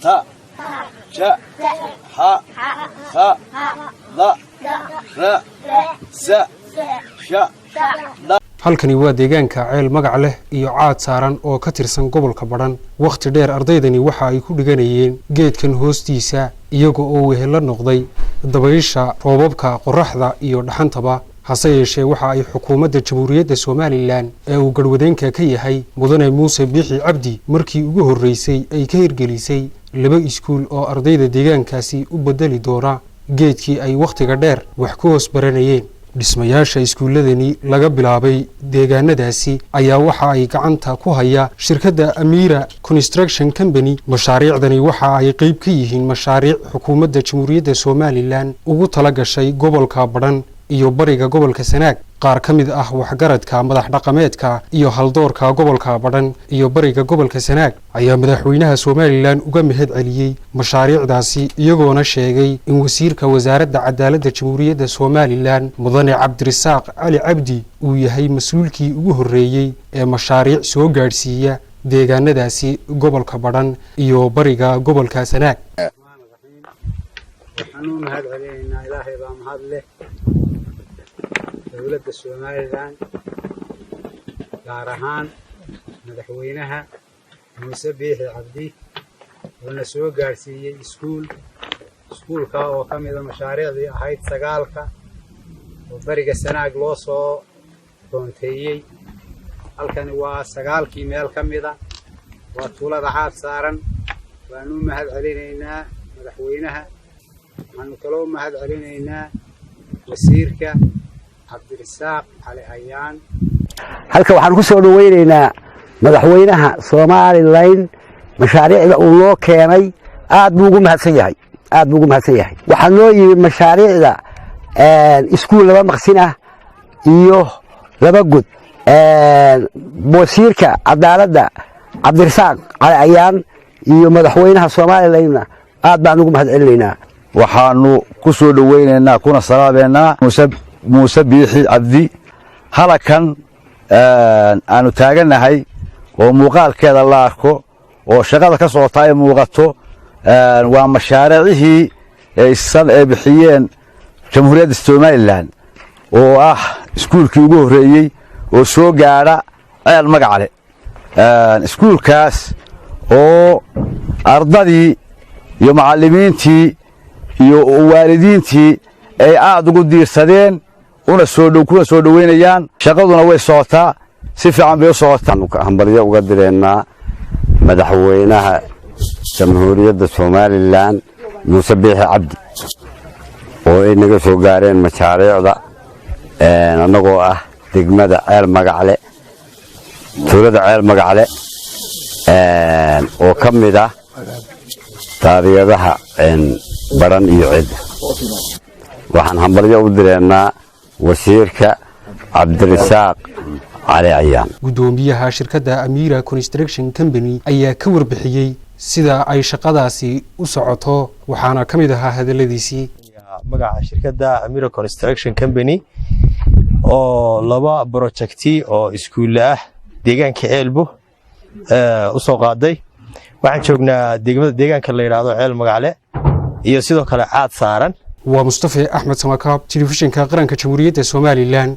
تا جا ها خا لا را زا شا لا. halkani waa deegaanka ceel magac leh iyo caad saaran oo ka tirsan gobolka Badhan. waqti dheer ardaydani waxa ay ku dhiganayeen geedkan hoostiisa iyaga oo wehelo noqday dabaysha roobabka qorraxda iyo dhaxantaba. hase yeeshee waxa ay xukuumadda Jamhuuriyadda Soomaaliland ee uu garwadeenka ka yahay Mudane Muuse Biixi Cabdi markii ugu horeysay ay ka hirgelisay 2 iskuul oo ardayda deegaankaasi u bedeli doona geedkii ay waqtiga dheer wax ku hoos baranayeen. dhismayaasha iskuuladani laga bilaabay deegaanadaasi ayaa waxa ay gacanta ku haya shirkadda Amira Construction Company. mashaariicdani waxa ay qayb ka yihiin mashaariic xukuumadda Jamhuuriyadda Soomaaliland ugu tala gashay gobolka Badhan iyo bariga gobolka Sanaag. qaar ka mid ah waxgaradka madax dhaqameedka iyo haldoorka gobolka Badhan iyo bariga gobolka Sanaag ayaa madaxweynaha Soomaaliland uga mahad celiyay mashaariicdaasi iyagoona sheegay in wasiirka wasaaradda cadaaladda Jamhuuriyadda Soomaaliland Mudane Cabdirasaaq Cali Cabdi uu yahay mas'uulkii ugu horeeyay ee mashaariic soo gaarsiiya deegaanadaasi gobolka Badhan iyo bariga gobolka Sanaag. dowladda Soomaaliland gaar ahaan madaxweynaha Muuse Biixi Cabdi oo na soo gaarsiiyay iskuulka oo ka mid ah mashaariicdii ahayd 9ka oo bariga Sanaag loo soo doonteeyay. halkani waa 9kii meel ka mid ah waa tuulada caad saaran. waanu mahad celinaynaa madaxweynaha, waxaanu kaloo mahad celinaynaa wasiirka Cabdirasaaq Cali Ayaan. halka waxaan ku soo dhaweynaynaa madaxweynaha Soomaaliland mashaariicda uu loo keenay aad buu ugu mahadsan yahay waxaan loo yiri mashaariicda iskuul 2 maqsin ah iyo 2 gud. wasiirka cadaaladda Cabdirasaaq Cali Ayaan iyo madaxweynaha Soomaaliland aad baan ugu mahad celinaynaa. waxaanu ku soo dhaweynaynaa kuna salaameynaa Muuse Biixi Cabdi. halakan aanu taaganahay oo muuqaalkeeda la arko oo shaqada ka socota ay muuqato waa mashaariicii ay bixiyeen Jamhuuriyadda Soomaaliland oo ah iskuulkii ugu horeeyay oo soo gaara ceel magac leh. iskuulkaas oo ardadii iyo macallimiintii iyo waalidiintii ay aad ugu diirsadeen una soo dhaweynayaan. shaqaduna way socotaa, si fiican bay u socotaa. hambalyo uga direennaa madaxweynaha Jamhuuriyadda Soomaaliland Muuse Biixi Cabdi oo ay naga soo gaareen mashaariicda annagoo ah degmada ceel magac leh, tuulada ceel magac leh oo ka mid ah taariikhda Badhan iyo Cid. waxaan hambalyo u direennaa wasiirka Cabdirasaaq Cali Ayaan. gudoomiyaha shirkadda Amira Construction Company ayaa ka warbixiyay sida ay shaqadaasi u socoto, waxaana ka mid ahaa hadaladiisii. magaca shirkadda Amira Construction Company oo 2 projecti oo iskuul ah deegaanka Ceelbo u soo qaaday. waxaan joognaa deegaanka la yiraahdo Ceel Magacle iyo sidoo kale caad saaran. waa Mustafa Axmed Samakaab, telefishinka qaranka Jamhuuriyadda Soomaaliland.